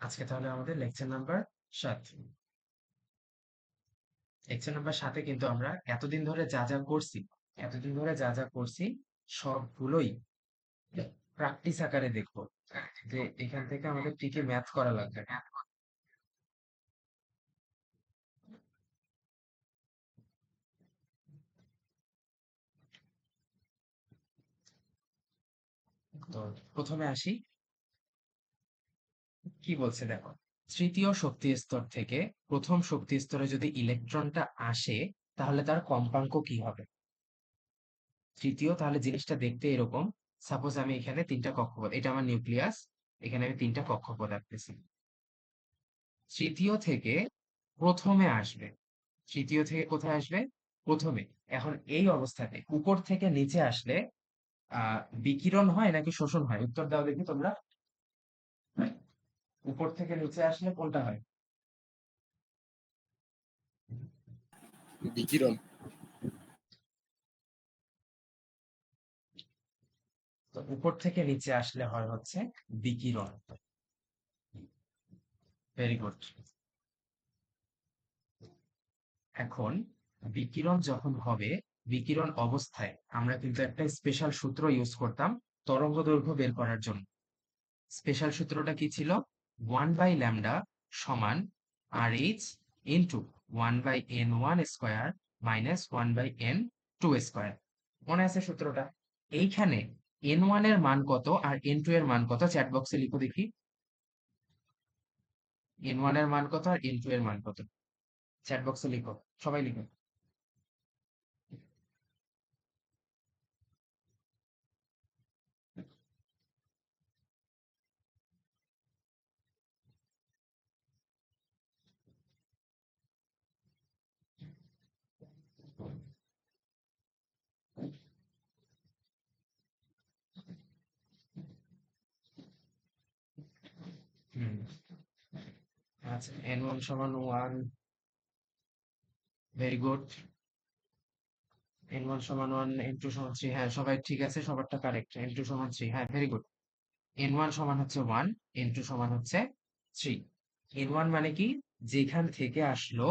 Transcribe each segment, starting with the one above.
আজকে তাহলে আমাদের লেকচার নাম্বার 7। লেকচার নাম্বার 7-এ কিন্তু আমরা এতদিন ধরে যা যা করছি সবগুলোই প্র্যাকটিস আকারে দেখবো, যে এখান থেকে আমাদের কি কি ম্যাথ করা লাগবে। তো প্রথমে আসি, কি বলছে দেখো। তৃতীয় শক্তি স্তর থেকে প্রথম শক্তি স্তরে যদি ইলেকট্রনটা আসে, তাহলে তার কম্পাঙ্ক কি হবে। তৃতীয়, তাহলে জিনিসটা দেখতে এরকম। সাপোজ আমি এখানে 3টা কক্ষপথ, এটা আমার নিউক্লিয়াস, এখানে আমি 3টা কক্ষপথ আঁকতেছি। তৃতীয় থেকে প্রথমে আসবে, তৃতীয় থেকে কোথায় আসবে, প্রথমে। এখন এই অবস্থাতে উপর থেকে নিচে আসলে বিকিরণ হয় নাকি শোষণ হয়, উত্তর দাও দেখি তোমরা। উপর থেকে নিচে আসলে কোনটা হয়? বিকিরণ। তো উপর থেকে নিচে আসলে হয় হচ্ছে বিকিরণ। Very good. এখন বিকিরণ যখন হবে, বিকিরণ অবস্থায় আমরা কিন্তু একটা স্পেশাল সূত্র ইউজ করতাম তরঙ্গ দৈর্ঘ্য বের করার জন্য। স্পেশাল সূত্রটা কি ছিল? 1/λ সমান RH into 1/n1 square minus 1/n2 square. মনে আছে সূত্রটা? এইখানে n1 এর মান কত আর n2 এর মান কত, চ্যাট বক্সে লিখো দেখি। n1 এর মান কত আর n2 এর মান কত, চ্যাট বক্সে লিখো, সবাই লিখো। হুম, আচ্ছা, n1 সমান 1। Very good. n1 সমান 1, n2 সমান 3। হ্যাঁ, সবাই ঠিক আছে, সবারটা কারেক্ট। n2 সমান 3, হ্যাঁ, ভেরি গুড। n1 সমান হচ্ছে 1, n2 সমান হচ্ছে 3। n1 মানে কি, যেখান থেকে আসলো,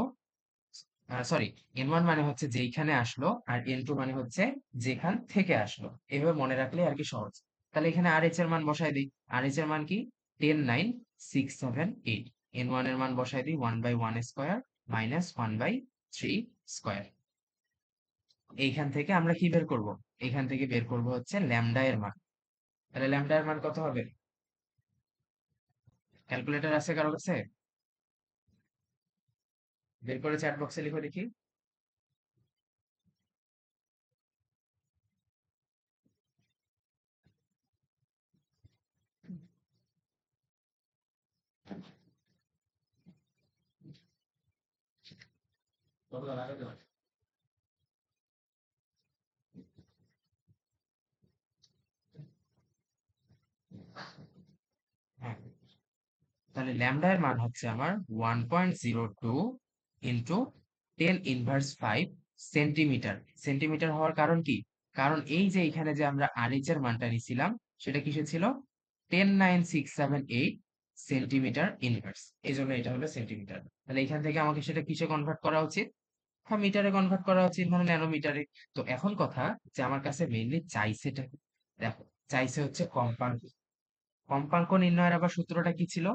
সরি, n1 মানে হচ্ছে যেইখানে আসলো, আর n2 মানে হচ্ছে যেখান থেকে আসলো। এভাবে মনে রাখলে আর কি সহজ। তাহলে এখানে RH এর মান বসাই দিই। RH এর মান কি? 10 9 6 7 8। n1 এর মান বসাই দিই 1/1 স্কয়ার মাইনাস 1/3 স্কয়ার। এইখান থেকে আমরা কি বের করব? এখান থেকে বের করব হচ্ছে ল্যামডা এর মান। তাহলে ল্যামডা এর মান কত হবে? ক্যালকুলেটর আছে কারো কাছে? বের করে চ্যাট বক্সে লিখো দেখি। হ্যাঁ, তাহলে ল্যামডা এর মান হচ্ছে আমার 1.02 ইন্টু 10⁻5 সেন্টিমিটার। সেন্টিমিটার হওয়ার কারণ কি? কারণ এই যে এখানে যে আমরা RH এর মানটা নিছিলাম, সেটা কিসে ছিল? 10 9 6 7 8 সেন্টিমিটার ইনভার্স, এই জন্য এটা হলো সেন্টিমিটার। তাহলে এখান থেকে আমাকে সেটা কিসে কনভার্ট করা উচিত? হ্যাঁ, মিটারে কনভার্ট করা উচিত, মানে ন্যানোমিটারে। তো এখন কথা, যে আমার কাছে মেইনলি চাইছেটা কি? দেখো, চাইছে হচ্ছে কম্পাঙ্ক। কম্পাঙ্ক নির্ণয়ের আবার সূত্রটা কি ছিল?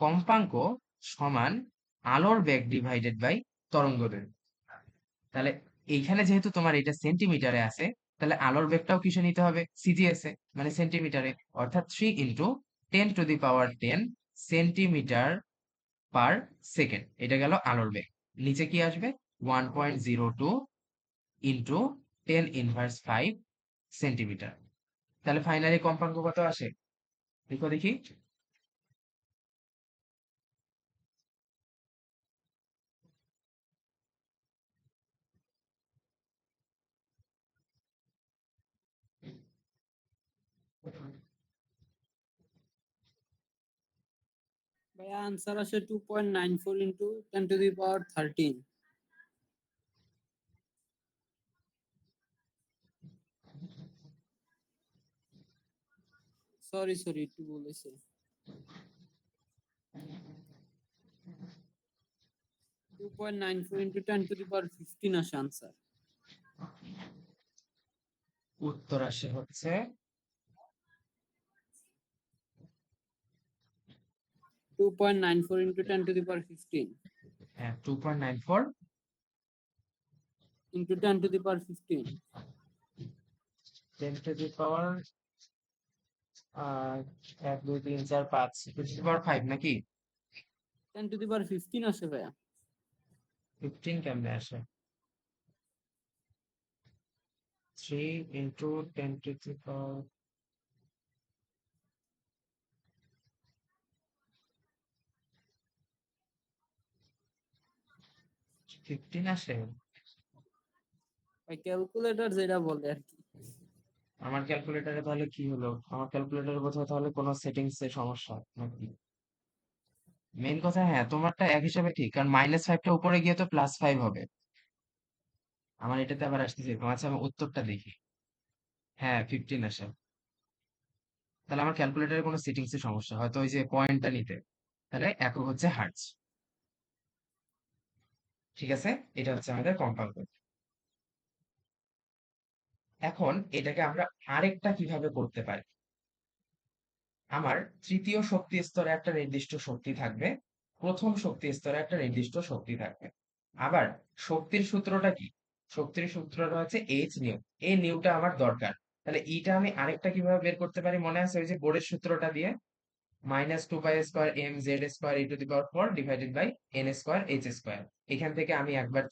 কম্পাঙ্ক সমান আলোর বেগ ডিভাইডেড বাই তরঙ্গ দৈর্ঘ্য। তাহলে এইখানে যেহেতু তোমার এটা সেন্টিমিটারে আছে, তাহলে আলোর বেগটাও কিসে নিতে হবে? সিজিএস এ, মানে সেন্টিমিটারে। অর্থাৎ 3 × 10⁻10 সেন্টিমিটার পার সেকেন্ড, এটা গেল আলোর বেগ। নিচে কি আসবে? 1.02 ইন্টু 10⁻5 সেন্টিমিটার। তাহলে ফাইনালি কম্পাঙ্ক কত আসে? দেখো দেখি। ভাইয়া আনসার আসে 2.94 ইন্টু 10⁻13। সরি একটু বলেছে 2.94 into 10 to the power 15 আসে আনসার। উত্তর আসে হচ্ছে 2.94 into 10 to the power 15 হ্যাঁ 2.94 into 10 to the power 15 10 to the power 1 2 3 4 5 to the power 5 নাকি 10 to the power 15 আসে ভাইয়া। 15 কেমনে আসে 3 into 10 to the power 15 আসে ভাই ক্যালকুলেটর যেটা বলে আর কি। আমার ক্যালকুলেটরে তাহলে কি হলো আমার ক্যালকুলেটরে বোধহয় তাহলে কোনো সেটিংস এর সমস্যা নাকি মেইন কথা হ্যাঁ তোমারটা এক হিসাবে ঠিক কারণ -5টা উপরে গিয়ে তো +5 হবে আমার এটাতে আবার আসতেছে আচ্ছা আমি উত্তরটা দেখি হ্যাঁ 15 আসে তাহলে আমার ক্যালকুলেটরে কোনো সেটিংস এর সমস্যা হয়তো ওই যে পয়েন্টটা নিতে তাহলে একক হচ্ছে হার্টজ ঠিক আছে এটা হচ্ছে আমাদের কম্পাঙ্ক এখন এটাকে আমরা আরেকটা কিভাবে করতে পারি আমার তৃতীয় শক্তি স্তরে একটা নির্দিষ্ট শক্তি থাকবে প্রথম শক্তি স্তরে একটা নির্দিষ্ট শক্তি থাকবে আবার শক্তির সূত্রটা কি শক্তির সূত্রটা হচ্ছে এইচ নিউ এই নিউটা আমার দরকার তাহলে ইটা আমি আরেকটা কিভাবে বের করতে পারি মনে আছে ওই যে বোরের সূত্রটা দিয়ে -2π² mz² e⁴ divided by n²h²। এখান থেকে আমি একবার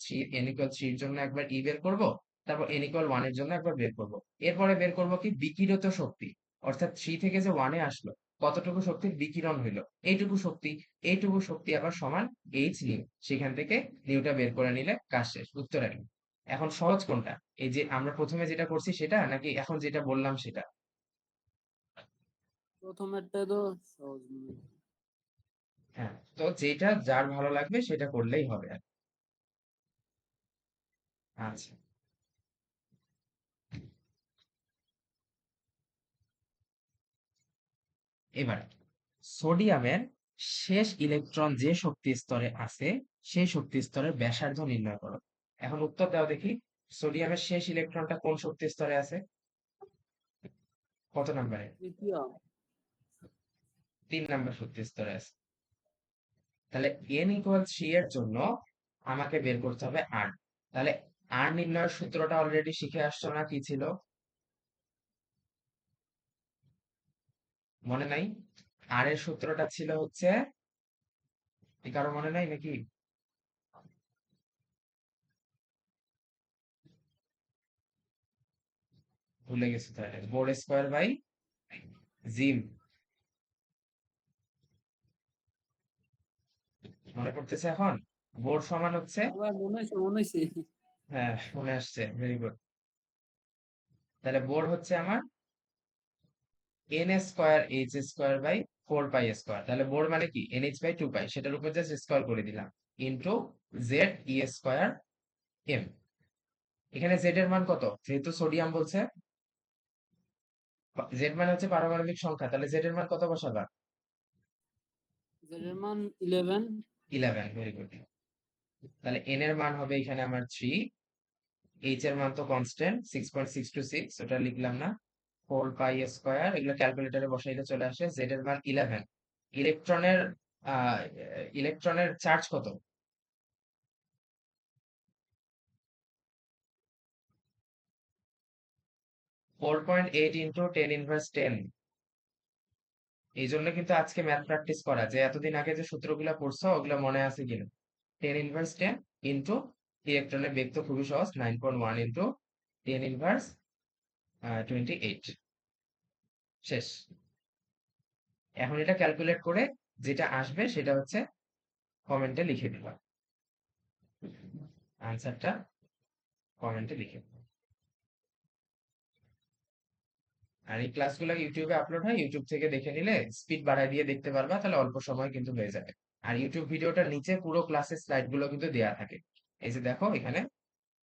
n=3 এর জন্য একবার ই বের করব তারপর n=1 এর জন্য একবার বের করব এরপরে বের করব কি বিকিরিত শক্তি অর্থাৎ 3 থেকে যে 1 এ আসলো কতটুকু শক্তির বিকিরণ হইলো এইটুকু শক্তি আবার সমান h নিউ সেখান থেকে নিউটা বের করে নিলে কাজ শেষ উত্তর একই এখন সহজ কোনটা এই যে আমরা প্রথমে যেটা করছি সেটা নাকি এখন যেটা বললাম সেটা প্রথমেরটা তো সহজ মনে হয়। হ্যাঁ তো যেটা যার ভালো লাগবে সেটা করলেই হবে আর কি। আচ্ছা এবার সোডিয়ামের শেষ ইলেকট্রন যে শক্তি স্তরে আছে সেই শক্তি স্তরের ব্যাসার্ধ নির্ণয় করো এখন উত্তর দাও দেখি সোডিয়ামের শেষ ইলেকট্রনটা কোন শক্তি স্তরে আছে কত নম্বরে তৃতীয় 3 নম্বর শক্তি স্তরে আছে তাহলে n=3 এর জন্য আমাকে বের করতে হবে r তাহলে r নির্ণয়ের সূত্রটা অলরেডি শিখে আসছো না কি ছিল মনে নাই r এর সূত্রটা ছিল হচ্ছে কি কারো মনে নাই নাকি ভুলে গেছি তাহলে বোর স্কোয়ার বাই জিম মনে পড়তেছে এখন বোর সমান হচ্ছে আবার মনে হয়েছে হ্যাঁ মনে আসছে ভেরি গুড তাহলে বোর হচ্ছে আমার n² h² বাই 4π² তাহলে বোর মানে কি nh/2π সেটার উপর জাস্ট স্কয়ার করে দিলাম ইনটু ZE²m এখানে জেড এর মান কত যেহেতু সোডিয়াম বলছে জেড মানে হচ্ছে পারমাণবিক সংখ্যা তাহলে জেড এর মান কত বসাবা z এর মান 11 11 ভেরি গুড তাহলে n এর মান হবে এখানে আমার 3 এইচ এর মান তো কনস্ট্যান্ট 6.626 ওটা লিখলাম না 4π² এগুলো ক্যালকুলেটরে বসাইলে চলে আসে জেড এর মান 11 ইলেকট্রনের আহ ইলেকট্রনের চার্জ কত 4.8 ইন্টু 10^10 এই জন্য কিন্তু আজকে ম্যাথ প্র্যাকটিস করা যে এতদিন আগে যে সূত্রগুলো পড়ছো ওগুলো মনে আছে কিনা 10^10 ইন্টু ইলেকট্রনের বেগ তো খুবই সহজ 9.1 ইন্টু 10^28 শেষ এখন এটা ক্যালকুলেট করে যেটা আসবে সেটা হচ্ছে কমেন্টে লিখে দিবা আনসারটা কমেন্টে লিখে দিবা আর এই ক্লাসগুলো ইউটিউবে আপলোড হয় ইউটিউব থেকে দেখে নিলে স্পিড বাড়ায় দিয়ে দেখতে পারবা তাহলে অল্প সময় কিন্তু হয়ে যাবে আর ইউটিউব ভিডিওটার নিচে পুরো ক্লাসের স্লাইড গুলো কিন্তু দেয়া থাকে এই যে দেখো এখানে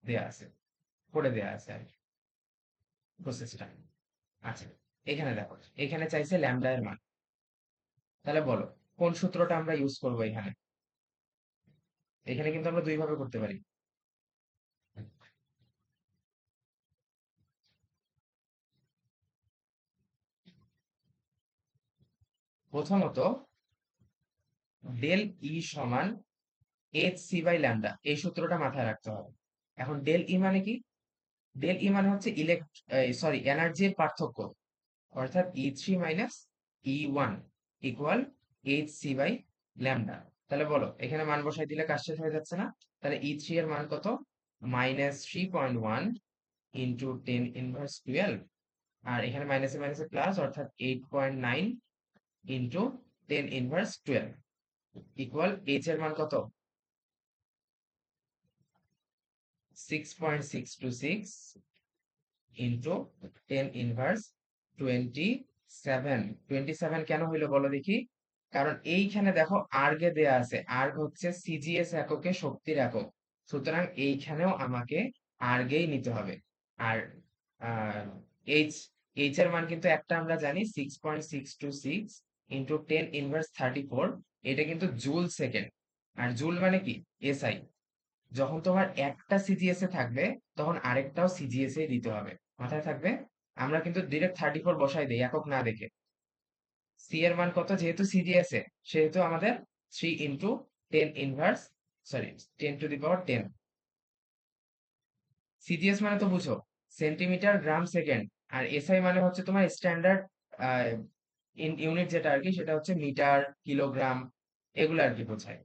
দেয়া আছে করে দেয়া আছে আর প্রসেসটা আচ্ছা এখানে দেখো, এখানে চাইছে ল্যামডা এর মান। তাহলে বলো কোন সূত্রটা আমরা ইউজ করব এখানে? এখানে কিন্তু আমরা দুই ভাবে করতে পারি। প্রথমত ডেল ই সমান এইচ সি বাই ল্যামডা, এই সূত্রটা মাথায় রাখতে হবে। এখন ডেল ই মানে কি? ডেল ই মানে হচ্ছে এনার্জির পার্থক্য, অর্থাৎ E3 minus E1 equal H C by lambda. তাহলে বলো এখানে মান বসাই দিলে কাজ শেষ হয়ে যাচ্ছে না? তাহলে E3 এর মান কত? -3.1 ইন্টু 10^12, আর এখানে মাইনাসে মাইনাসে প্লাস, অর্থাৎ 8.9 ইন্টু 10^12 ইকুয়াল এইচ এর মান কত? 6.626 ইন্টু 10^27। 27 কেন হইলো বলো দেখি? কারণ এইখানে দেখো আর্গে দেয়া আছে, আর্গ হচ্ছে সিজিএস এককে শক্তির একক, সুতরাং এইখানেও আমাকে আর্গেই নিতে হবে। আর এইচ এইচ এর মান কিন্তু একটা আমরা জানি, 6.626 ইন্টু 10^34, এটা কিন্তু জুল সেকেন্ড। আর জুল মানে কি? এসআই। যখন তোমার একটা সিজিএস এ থাকবে তখন আরেকটাও সিজিএস এ দিতে হবে, মাথায় থাকবে। আমরা কিন্তু ডিরেক্ট 34 বসাই দেই একক না দেখে। সি এর মান কত? যেহেতু সিজিএস এ, সেহেতু আমাদের 3 ইন্টু 10^10। সিজিএস মানে তো বুঝো, সেন্টিমিটার গ্রাম সেকেন্ড। আর এসআই মানে হচ্ছে তোমার স্ট্যান্ডার্ড ইউনিট, যেটা আর কি, সেটা হচ্ছে মিটার, কিলোগ্রাম, এগুলো আর কি বোঝায়।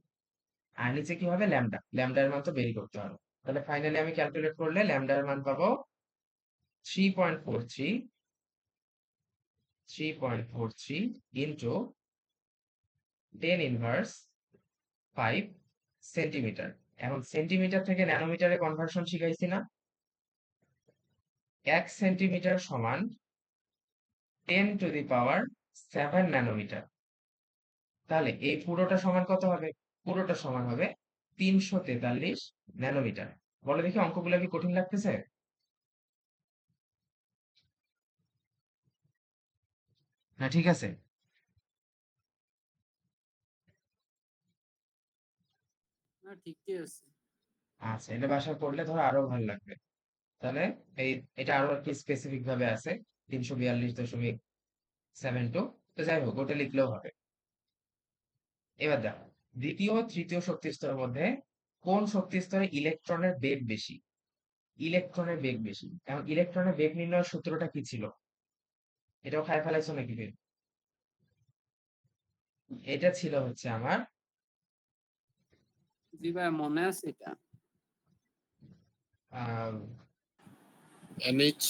আর নিচে কি হবে? ল্যামডা। ল্যামডার মান তো বের করতে হবে। তাহলে ফাইনালি আমি ক্যালকুলেট করলে ল্যামডার মান পাবো 3.43 ইন্টু 10^5 সেন্টিমিটার। এখন সেন্টিমিটার থেকে ন্যানোমিটারে কনভার্সন শিখাইছি না? 1 সেন্টিমিটার সমান 10⁻7 ন্যানোমিটার। তাহলে এই পুরোটা সমান কত হবে? পুরোটা সমান হবে 343 ন্যানোমিটার। বলো দেখি অঙ্কগুলো কি কঠিন লাগতেছে? না ঠিক আছে? না ঠিকই আছে। আচ্ছা, এটা বাসায় পড়লে ধরো আরো ভালো লাগবে। তাহলে এই এটা আরো একটু স্পেসিফিক ভাবে আছে, 342.72। তো যাই হোক, ওটা লিখলেও হবে। এবার দেখো, দ্বিতীয় ও তৃতীয় শক্তি স্তরের মধ্যে কোন শক্তি স্তরে ইলেকট্রনের বেগ বেশি? ইলেকট্রনের বেগ বেশি। এখন ইলেকট্রনের বেগ নির্ণয়ের সূত্রটা কি ছিল? এটাও খাই ফেলাইছো নাকি বের? এটা ছিল হচ্ছে আমার জি ভাই, মনে আছে এটা। Ah NH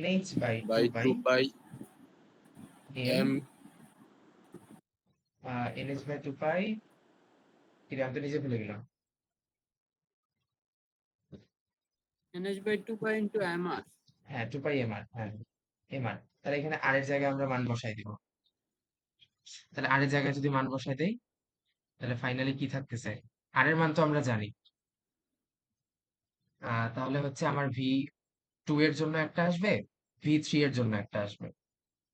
NH by two by pi 2 pi M, M NH by two pi, কি রে, আমি তো নিজে ভুলে গেলাম। NH/2 pi into mr। হ্যাঁ, টু পাই এমআর, হ্যাঁ এমআর। তাহলে এখানে আর এর জায়গায় আমরা মান বসাই দিব। তাহলে আর এর জায়গায় যদি মান বসাই দেই, তাহলে ফাইনালি কি থাকতেছে? আর এর মান তো আমরা জানি। তাহলে হচ্ছে আমার V2 এর জন্য একটা আসবে, V3 এর জন্য একটা আসবে।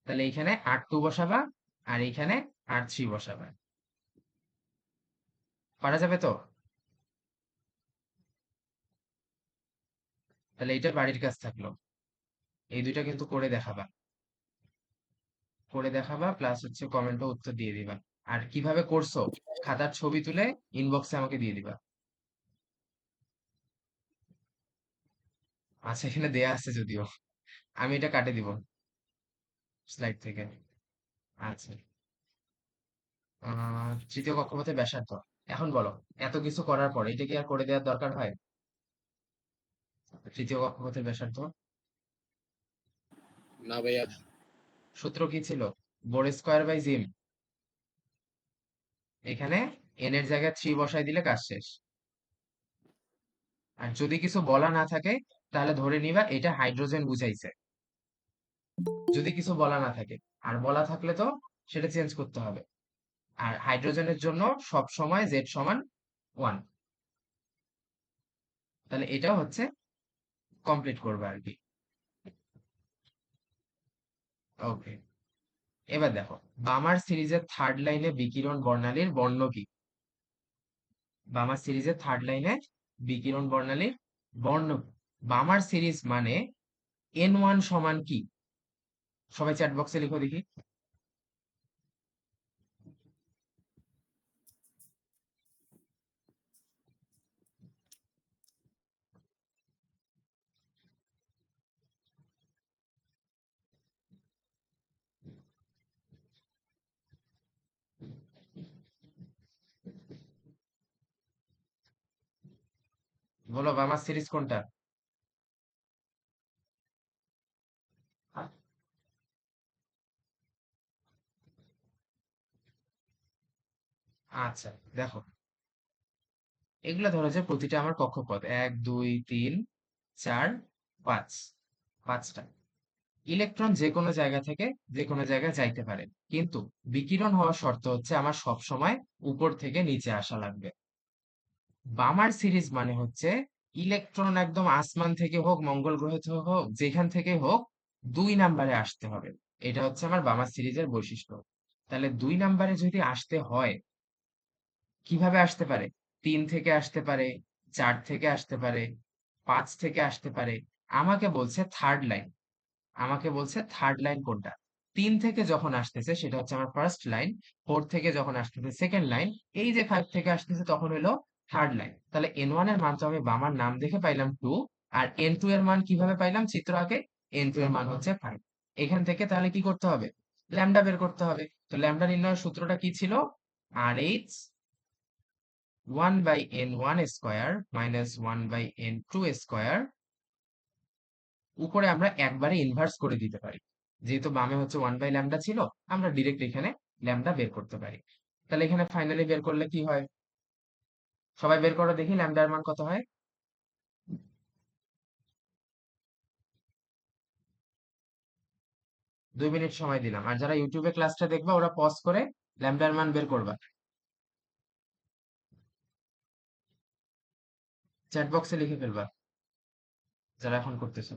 তাহলে এইখানে R2 বসাবা, আর এইখানে R3 বসাবা। পারা যাবে তো? তাহলে এইটা বাড়ির কাজ থাকলো। এই দুইটা কিন্তু করে দেখাবা, করে দেখাবা, প্লাস হচ্ছে কমেন্টে উত্তর দিয়ে দিবা। আর কিভাবে করছো খাতার ছবি তুলে ইনবক্সে আমাকে দিয়ে দিবা। আচ্ছা, এখানে দেয়া আছে যদিও, আমি এটা কাটে দিব স্লাইড থেকে। আচ্ছা, তৃতীয় কক্ষপথের ব্যাসার্ধ। এখন বলো, এত কিছু করার পর এটা কি আর করে দেওয়ার দরকার হয়? তৃতীয় কক্ষপথের ব্যাসার্ধ না ভাইয়া। সূত্র কি ছিল? বোর স্কোয়ার বাই জিম। এখানে এন এর জায়গায় 3 বসাই দিলে কাজ শেষ। আর যদি কিছু বলা না থাকে, তাহলে ধরে নিবা এটা হাইড্রোজেন বুঝাইছে, যদি কিছু বলা না থাকে। আর বলা থাকলে তো সেটা চেঞ্জ করতে হবে। আর হাইড্রোজেনের জন্য সব সময় জেড সমান 1। তাহলে এটাও হচ্ছে কমপ্লিট করবে আর কি। ওকে, এবার দেখো বামার সিরিজের থার্ড লাইনে বিকিরণ বর্ণালীর বর্ণ কি? বামার সিরিজের থার্ড লাইনে বিকিরণ বর্ণালীর বর্ণ কি? বামার সিরিজ মানে N1 সমান কি? সবাই চ্যাট বক্সে লিখো দেখি। বলো বামার সিরিজ কোনটা? আচ্ছা, দেখো এগুলা ধরো যে প্রতিটা আমার কক্ষপথ 1 2 3 4 5, পাঁচটা ইলেকট্রন যে কোনো জায়গা থেকে যে কোনো জায়গায় যাইতে পারে, কিন্তু বিকিরণ হওয়ার শর্ত হচ্ছে আমার সব সময় উপর থেকে নিচে আসা লাগবে। বামার সিরিজ মানে হচ্ছে ইলেকট্রন একদম আসমান থেকে হোক মঙ্গল গ্রহ থেকে হোক যেখান থেকে হোক 2 নাম্বারে আসতে হবে। এটা হচ্ছে আমার বামার সিরিজের বৈশিষ্ট্য। তাহলে 2 নাম্বারে যদি আসতে হয় কিভাবে আসতে পারে? 3 থেকে আসতে পারে, 4 থেকে আসতে পারে, 5 থেকে আসতে পারে। আমাকে বলছে থার্ড লাইন, আমাকে বলছে থার্ড লাইন কোনটা। 3 থেকে যখন আসতেছে সেটা হচ্ছে আমার ফার্স্ট লাইন, 4 থেকে যখন আসতেছে সেকেন্ড লাইন, এই যে 5 থেকে আসতেছে তখন হলো থার্ড লাইন। তাহলে N1 এর মান তো আমি বামার নাম দেখে পাইলাম 2, আর N2 এর মান কিভাবে পাইলাম চিত্র আঁকে? N2 এর মান হচ্ছে 5। এখান থেকে তাহলে কি করতে হবে? ল্যামডা বের করতে হবে। তো ল্যামডা নির্ণয়ের সূত্রটা কি ছিল? RH 1/N1 square minus 1/N2 square, উপরে আমরা একবারে ইনভার্স করে দিতে পারি। যেহেতু বামে হচ্ছে 1/λ ছিল, আমরা ডিরেক্ট এখানে ল্যামডা বের করতে পারি। তাহলে এখানে ফাইনালি বের করলে কি হয়? সবাই বের করো দেখি ল্যামডার মান কত হয়। 2 মিনিট সময় দিলাম, আর যারা ইউটিউবে ক্লাসটা দেখবা ওরা পজ করে ল্যামডার মান বের করবা। চ্যাট বক্সে লিখে ফেলবা যারা এখন করতেছো।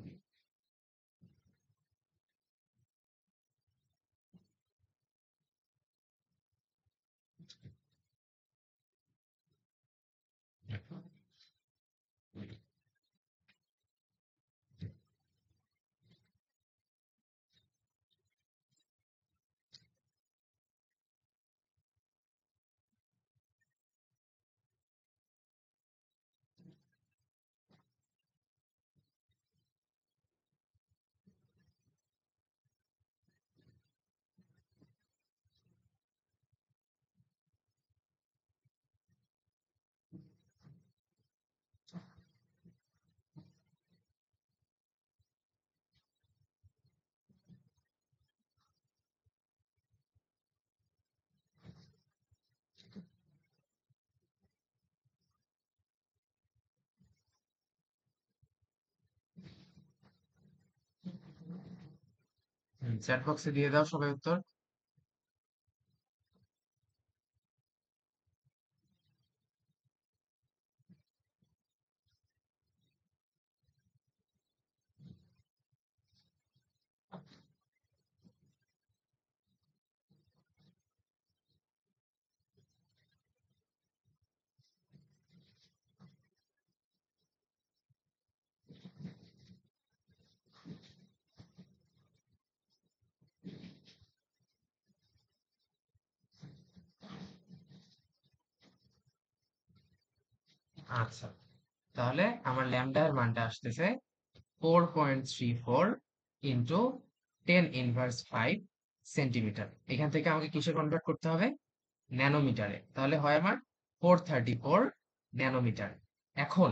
চ্যাট বক্সে দিয়ে দাও সবাই উত্তর। আচ্ছা, তাহলে আমার ল্যামডা এর মানটা আসতেছে 4.34 ইন্টু 10⁻⁵ সেন্টিমিটার। এখান থেকে আমাকে কিসে কনভার্ট করতে হবে? ন্যানোমিটারে। তাহলে হয় আমার 434 ন্যানোমিটার। এখন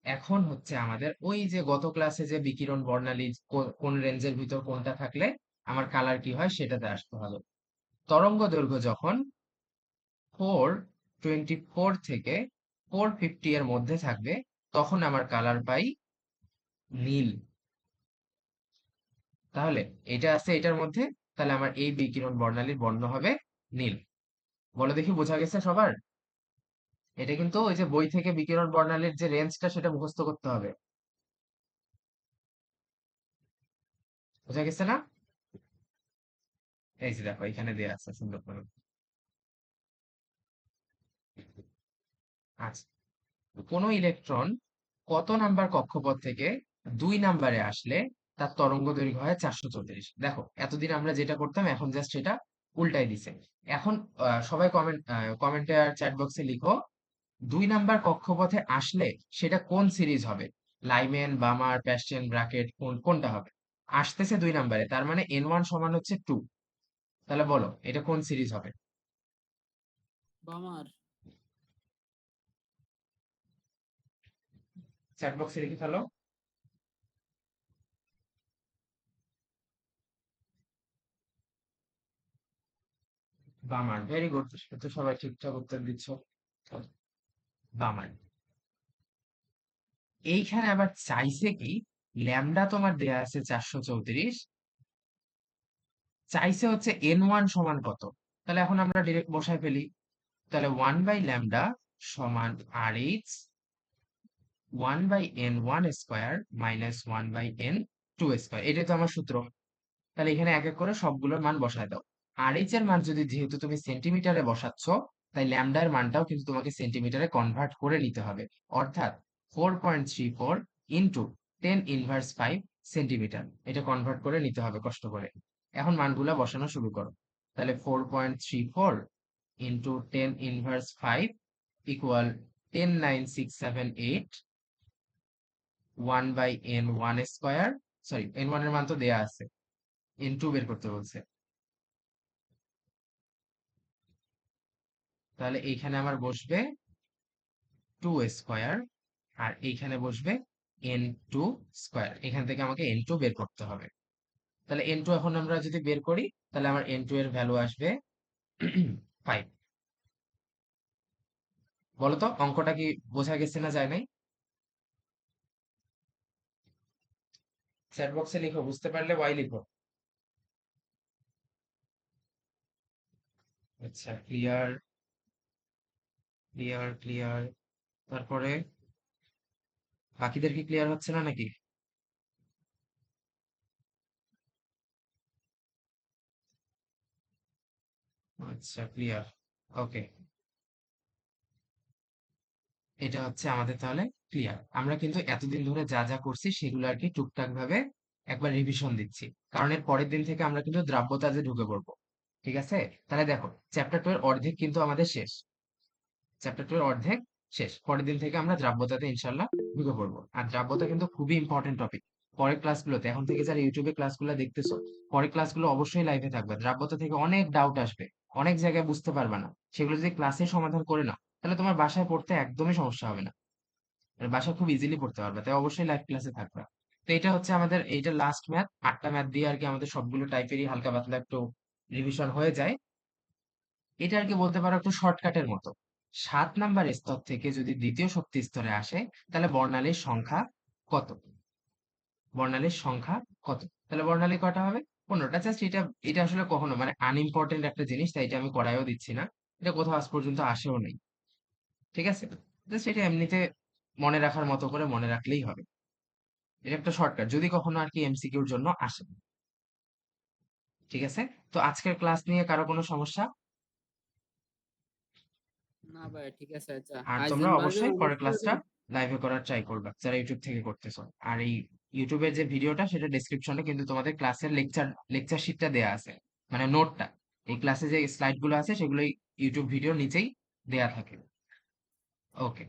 এখন হচ্ছে আমাদের ওই যে গত ক্লাসে যে বিকিরণ বর্ণালী কোন রেঞ্জের ভিতর কোনটা থাকলে আমার কালার কি হয় সেটাতে আসতে হবে। তরঙ্গ দৈর্ঘ্য যখন 424 থেকে 450 এর মধ্যে থাকবে তখন আমার কালার পাই নীল। তাহলে এটা আছে এটার মধ্যে, তাহলে আমার এই বিকিরণ বর্ণালীর বর্ণ হবে নীল। বলো দেখি বোঝা গেছে সবার? এটা কিন্তু ওই যে বই থেকে বিকিরণ বর্ণালীর যে রেঞ্জটা সেটা মুখস্থ করতে হবে। বোঝা গেছে না? এই যে দেখো এখানে দেয়া আছে সুন্দর করে। আচ্ছা, কোনো ইলেকট্রন কত নাম্বার কক্ষপথ থেকে 2 নাম্বারে আসলে তার তরঙ্গ দৈর্ঘ্য হয় 434। দেখো এতদিন আমরা যেটা করতাম এখন জাস্ট এটা উল্টাই দিছে। এখন সবাই কমেন্টে আর চ্যাট বক্সে লিখো 2 নাম্বার কক্ষপথে আসলে সেটা কোন সিরিজ হবে? লাইম্যান, বামার, প্যাস্টেন, ব্রাকেট কোনটা হবে? আসতেছে 2 নাম্বারে, তার মানে n1 সমান হচ্ছে 2। তাহলে বলো এটা কোন সিরিজ হবে? বামার। চ্যাট বক্সে লিখে ফেলো। বামার, ভেরি গুড, তো সবাই ঠিকঠাক উত্তর দিচ্ছ। বামার। এইখানে আবার চাইছে কি, ল্যামডা তোমার দেয়া আছে 434, চাইছে হচ্ছে n1 সমান কত? তাহলে এখন আমরা ডিরেক্ট বসায় ফেলি। তাহলে 1 বাই ল্যামডা সমান RH 1 by n1 square minus 1 by n2 square, এটাই তো আমার সূত্র। তাহলে এখানে এক এক করে সবগুলোর মান বসায় দাও। RH এর মান যদি যেহেতু তুমি সেন্টিমিটারে বসাচ্ছ, তাই ল্যামডার মানটাও কিন্তু তোমাকে সেন্টিমিটারে কনভার্ট করে নিতে হবে। অর্থাৎ 4.34 ইন্টু 10⁻5 সেন্টিমিটার, এটা কনভার্ট করে নিতে হবে কষ্ট করে। এখন মানগুলা বসানো শুরু করো। তাহলে 4.34 into 10⁻5 equal 109678 1 by n1 square, sorry n1 এর মান তো দেয়া আছে, n2 বের করতে বলছে। তাহলে এইখানে আমার বসবে 2 স্কয়ার, আর এইখানে বসবে n2 স্কয়ার। এখান থেকে আমাকে n2 বের করতে হবে। তাহলে n2 এখন আমরা যদি বের করি, তাহলে আমার n2 এর ভ্যালু আসবে 5। বলতো অঙ্কটা কি বোঝা গেছে না যায় নাই? চ্যাট বক্সে লিখো, বুঝতে পারলে ওয়াই লিখো। আচ্ছা, ক্লিয়ার ক্লিয়ার ক্লিয়ার। তারপরে বাকিদের কি ক্লিয়ার হচ্ছে না নাকি? আচ্ছা, ক্লিয়ার। ওকে, এটা হচ্ছে আমাদের তাহলে ক্লিয়ার। আমরা কিন্তু এতদিন ধরে যা যা করছি সেগুলো আর কি টুকটাক ভাবে একবার রিভিশন দিচ্ছি, কারণ এর পরের দিন থেকে আমরা কিন্তু দ্রাব্যতাতে ঢুকে পড়বো। ঠিক আছে? তাহলে দেখো চ্যাপ্টার 2 এর অর্ধেক কিন্তু আমাদের শেষ। চ্যাপ্টার 2 এর অর্ধেক শেষ, পরের দিন থেকে আমরা দ্রাব্যতাতে ইনশাল্লাহ ঢুকে পড়বো। আর দ্রাব্যতা কিন্তু খুবই ইম্পর্টেন্ট টপিক। পরের ক্লাসগুলোতে, এখন থেকে যারা ইউটিউবে ক্লাসগুলো দেখতেছো, পরের ক্লাসগুলো অবশ্যই লাইভে থাকবে। দ্রাব্যতা থেকে অনেক ডাউট আসবে, অনেক জায়গায় বুঝতে পারবে না, সেগুলো যদি ক্লাসে সমাধান করে নাও, তাহলে তোমার বাসায় পড়তে একদমই সমস্যা হবে না। আর বাসায় খুব ইজিলি পড়তে পারবে, তাই অবশ্যই লাইভ ক্লাসে থাকবে। তো এটা হচ্ছে আমাদের, এইটা লাস্ট ম্যাথ। 8টা ম্যাথ দিয়ে আর কি আমাদের সবগুলো টাইপেরই হালকা পাতলা একটু রিভিশন হয়ে যায়। এটা আর কি বলতে পারো একটু শর্টকাটের মতো। 7 নাম্বার স্তর থেকে যদি দ্বিতীয় শক্তি স্তরে আসে, তাহলে বর্ণালীর সংখ্যা কত? বর্ণালীর সংখ্যা কত? তাহলে বর্ণালী কয়টা হবে? 15টা। জাস্ট এটা, এটা আসলে কখনো মানে আনইম্পর্টেন্ট একটা জিনিস, তাই এটা আমি করাইও দিচ্ছি না। এটা কোথাও আজ পর্যন্ত আসেও নাই। ঠিক আছে? জাস্ট এটা এমনিতে মনে রাখার মতো করে মনে রাখলেই হবে। এটা একটা শর্টকাট যদি কখনো আর কি এমসিকিউর জন্য আসে। ঠিক আছে? তো আজকের ক্লাস নিয়ে কারো কোনো সমস্যা? না ভাই, ঠিক আছে। আচ্ছা, আর তোমরা হাইজেনবার্গের অবশ্যই পরের ক্লাসটা অনুসারে লাইভে করার ট্রাই করবা যারা ইউটিউব থেকে করতেছো। আর এই ইউটিউবের যে ভিডিওটা, সেটা ডেসক্রিপশনে কিন্তু তোমাদের ক্লাসের লেকচার শিটটা দেয়া আছে, মানে নোটটা। এই ক্লাসে যে স্লাইড গুলো আছে সেগুলোই ইউটিউব ভিডিওর নিচেই দেয়া থাকে। ওকে।